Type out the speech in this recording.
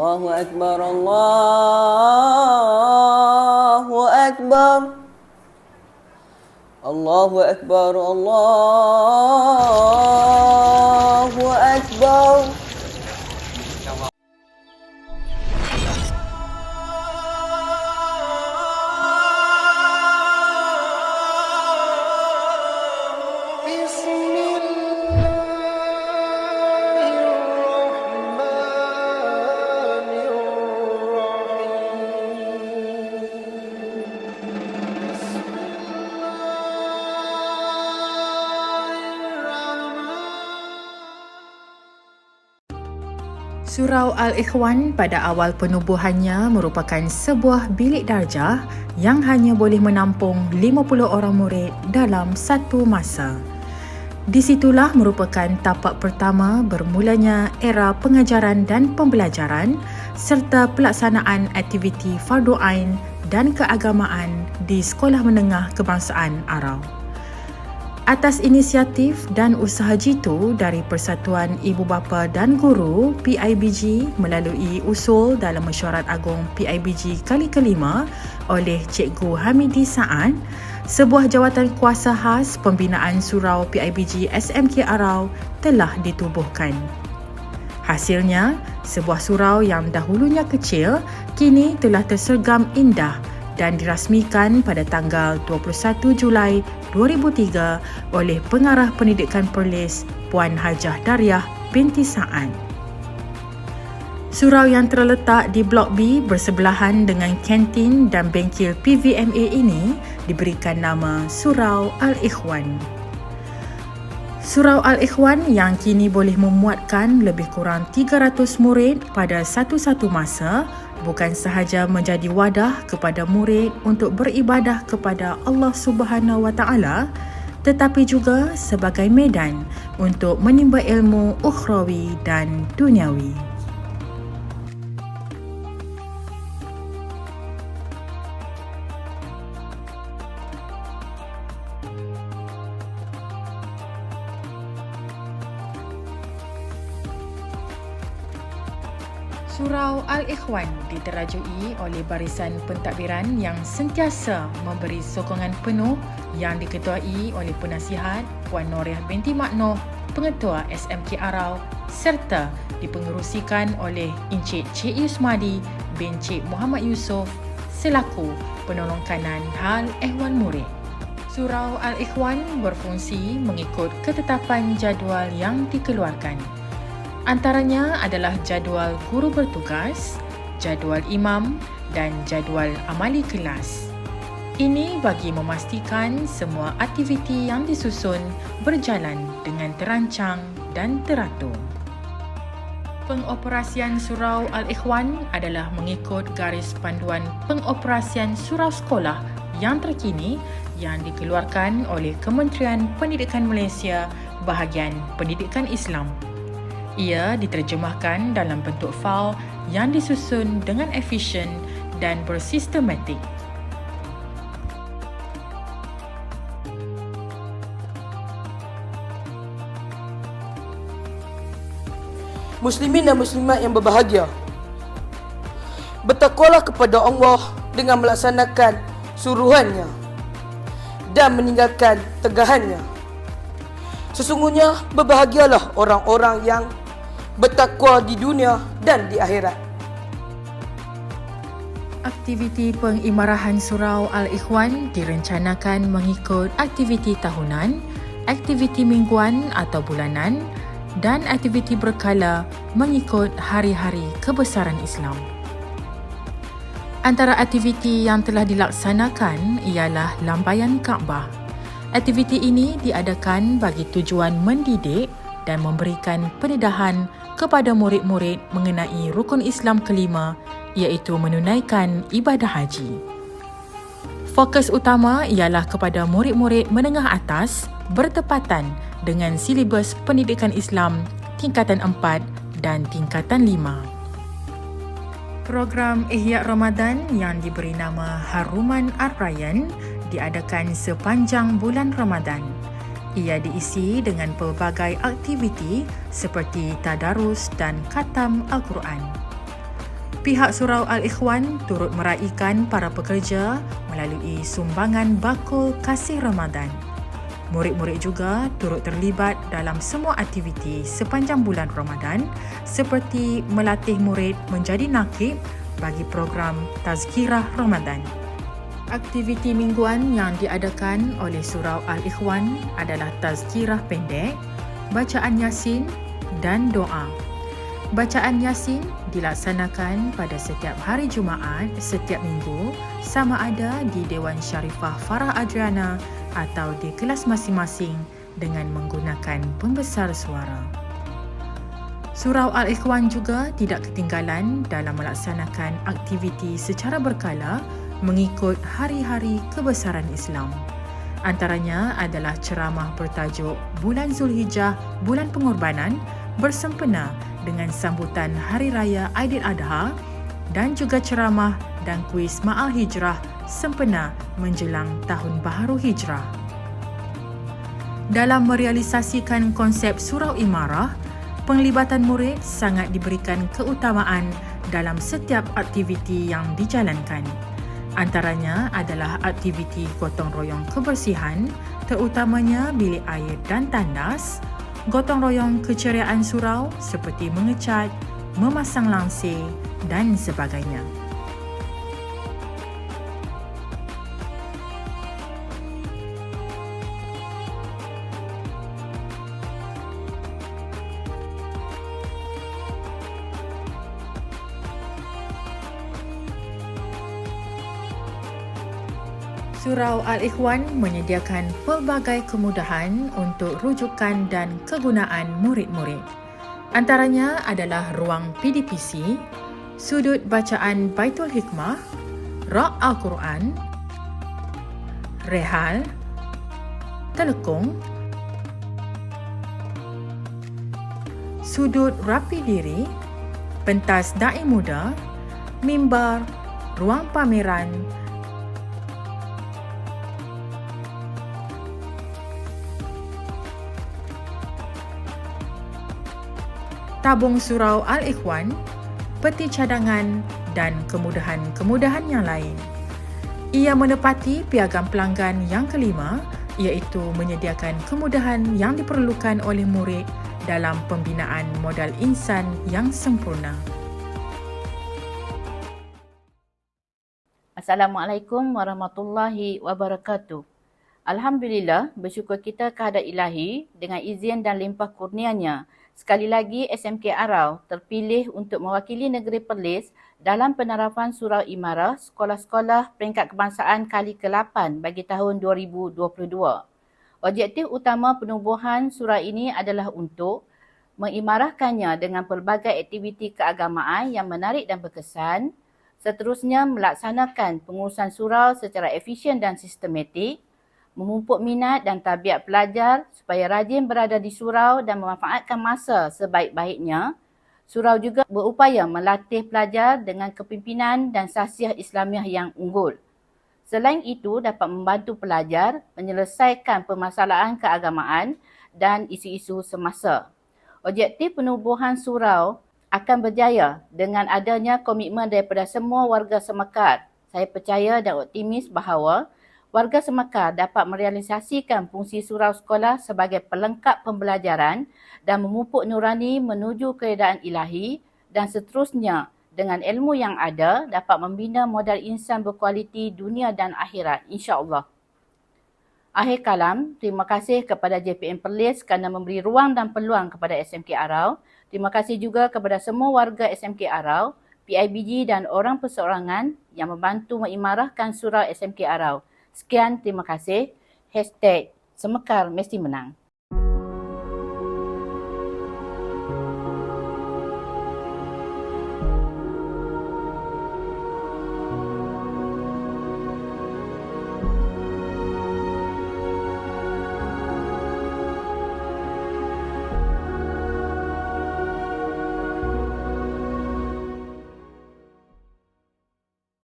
Allahu Akbar, Allahu Akbar. Allahu Akbar, Allahu Akbar. Surau Al-Ikhwan pada awal penubuhannya merupakan sebuah bilik darjah yang hanya boleh menampung 50 orang murid dalam satu masa. Di situlah merupakan tapak pertama bermulanya era pengajaran dan pembelajaran serta pelaksanaan aktiviti fardu ain dan keagamaan di Sekolah Menengah Kebangsaan Arau. Atas inisiatif dan usaha jitu dari Persatuan Ibu Bapa dan Guru PIBG melalui usul dalam Mesyuarat Agung PIBG kali kelima oleh Cikgu Hamidi Saad, sebuah jawatan kuasa khas pembinaan surau PIBG SMK Arau telah ditubuhkan. Hasilnya, sebuah surau yang dahulunya kecil kini telah tersergam indah dan dirasmikan pada tanggal 21 Julai 2003 oleh Pengarah Pendidikan Perlis Puan Hajah Dariah binti Saad. Surau yang terletak di Blok B bersebelahan dengan kantin dan bengkel PVMA ini diberikan nama Surau Al-Ikhwan. Surau Al-Ikhwan yang kini boleh memuatkan lebih kurang 300 murid pada satu-satu masa bukan sahaja menjadi wadah kepada murid untuk beribadah kepada Allah Subhanahu Wa Taala, tetapi juga sebagai medan untuk menimba ilmu ukhrawi dan duniawi. Surau Al-Ikhwan diterajui oleh barisan pentadbiran yang sentiasa memberi sokongan penuh yang diketuai oleh penasihat Puan Noriah binti Maknoh, Pengetua SMK Arau serta dipengerusikan oleh Encik Cik Yusmadi bin Cik Muhammad Yusof selaku penolong kanan hal ehwal murid. Surau Al-Ikhwan berfungsi mengikut ketetapan jadual yang dikeluarkan. Antaranya adalah jadual guru bertugas, jadual imam dan jadual amali kelas. Ini bagi memastikan semua aktiviti yang disusun berjalan dengan terancang dan teratur. Pengoperasian Surau Al-Ikhwan adalah mengikut garis panduan pengoperasian surau sekolah yang terkini yang dikeluarkan oleh Kementerian Pendidikan Malaysia bahagian Pendidikan Islam. Ia diterjemahkan dalam bentuk fail yang disusun dengan efisien dan bersistematik. Muslimin dan muslimat yang berbahagia, bertakwalah kepada Allah dengan melaksanakan suruhannya dan meninggalkan tegahannya. Sesungguhnya berbahagialah orang-orang yang bertakwa di dunia dan di akhirat. Aktiviti pengimarahan Surau Al-Ikhwan direncanakan mengikut aktiviti tahunan, aktiviti mingguan atau bulanan dan aktiviti berkala mengikut hari-hari kebesaran Islam. Antara aktiviti yang telah dilaksanakan ialah lambaian Kaabah. Aktiviti ini diadakan bagi tujuan mendidik dan memberikan pendedahan kepada murid-murid mengenai rukun Islam kelima iaitu menunaikan ibadah haji. Fokus utama ialah kepada murid-murid menengah atas bertepatan dengan silibus pendidikan Islam tingkatan 4 dan tingkatan 5. Program Ihya Ramadan yang diberi nama Haruman Ar-Rayyan diadakan sepanjang bulan Ramadan. Ia diisi dengan pelbagai aktiviti seperti tadarus dan khatam Al-Quran. Pihak Surau Al-Ikhwan turut meraihkan para pekerja melalui sumbangan bakul kasih Ramadan. Murid-murid juga turut terlibat dalam semua aktiviti sepanjang bulan Ramadan seperti melatih murid menjadi nakib bagi program Tazkirah Ramadan. Aktiviti mingguan yang diadakan oleh Surau Al-Ikhwan adalah tazkirah pendek, bacaan Yasin dan doa. Bacaan Yasin dilaksanakan pada setiap hari Jumaat setiap minggu sama ada di Dewan Syarifah Farah Adriana atau di kelas masing-masing dengan menggunakan pembesar suara. Surau Al-Ikhwan juga tidak ketinggalan dalam melaksanakan aktiviti secara berkala mengikut hari-hari kebesaran Islam. Antaranya adalah ceramah bertajuk Bulan Zulhijjah, Bulan Pengorbanan bersempena dengan sambutan Hari Raya Aidiladha dan juga ceramah dan kuis Ma'al Hijrah sempena menjelang Tahun Baharu Hijrah. Dalam merealisasikan konsep Surau Imarah, penglibatan murid sangat diberikan keutamaan dalam setiap aktiviti yang dijalankan. Antaranya adalah aktiviti gotong royong kebersihan, terutamanya bilik air dan tandas, gotong royong keceriaan surau seperti mengecat, memasang langsir dan sebagainya. Surau Al-Ikhwan menyediakan pelbagai kemudahan untuk rujukan dan kegunaan murid-murid. Antaranya adalah ruang PDPC, sudut bacaan Baitul Hikmah, rak Al-Quran, rehal, telekung, sudut rapi diri, pentas da'i muda, mimbar, ruang pameran, tabung Surau Al-Ikhwan, peti cadangan dan kemudahan-kemudahan yang lain. Ia menepati piagam pelanggan yang kelima iaitu menyediakan kemudahan yang diperlukan oleh murid dalam pembinaan modal insan yang sempurna. Assalamualaikum warahmatullahi wabarakatuh. Alhamdulillah, bersyukur kita kehadrat Ilahi dengan izin dan limpah kurnianya. Sekali lagi SMK Arau terpilih untuk mewakili negeri Perlis dalam penerapan Surau Imarah Sekolah-Sekolah Peringkat Kebangsaan kali ke-8 bagi tahun 2022. Objektif utama penubuhan surau ini adalah untuk mengimarahkannya dengan pelbagai aktiviti keagamaan yang menarik dan berkesan, seterusnya melaksanakan pengurusan surau secara efisien dan sistematik, memupuk minat dan tabiat pelajar supaya rajin berada di surau dan memanfaatkan masa sebaik-baiknya. Surau juga berupaya melatih pelajar dengan kepimpinan dan sasiah Islamiah yang unggul. Selain itu, dapat membantu pelajar menyelesaikan permasalahan keagamaan dan isu-isu semasa. Objektif penubuhan surau akan berjaya dengan adanya komitmen daripada semua warga Semakar. Saya percaya dan optimis bahawa warga Semakar dapat merealisasikan fungsi surau sekolah sebagai pelengkap pembelajaran dan memupuk nurani menuju keredaan ilahi dan seterusnya dengan ilmu yang ada dapat membina modal insan berkualiti dunia dan akhirat insya-Allah. Akhir kalam, terima kasih kepada JPM Perlis kerana memberi ruang dan peluang kepada SMK Arau. Terima kasih juga kepada semua warga SMK Arau, PIBG dan orang perseorangan yang membantu mengimarahkan surau SMK Arau. Sekian, terima kasih. #Semekar mesti menang.